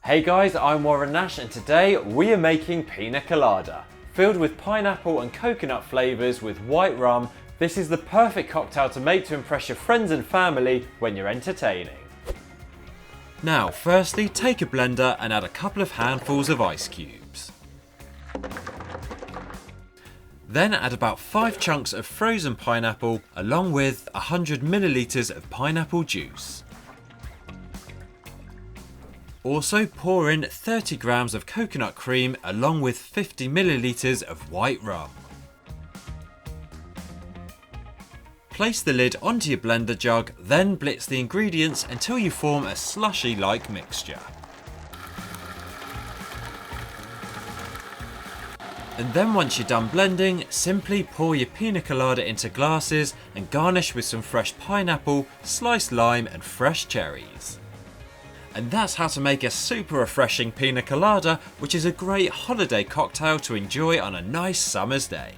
Hey guys, I'm Warren Nash and today we are making Pina Colada. Filled with pineapple and coconut flavours with white rum, this is the perfect cocktail to make to impress your friends and family when you're entertaining. Now firstly, take a blender and add a couple of handfuls of ice cubes. Then add about 5 chunks of frozen pineapple along with 100 millilitres of pineapple juice. Also pour in 30 grams of coconut cream along with 50 millilitres of white rum. Place the lid onto your blender jug, then blitz the ingredients until you form a slushy-like mixture. And then once you're done blending, simply pour your pina colada into glasses and garnish with some fresh pineapple, sliced lime and fresh cherries. And that's how to make a super refreshing pina colada, which is a great holiday cocktail to enjoy on a nice summer's day.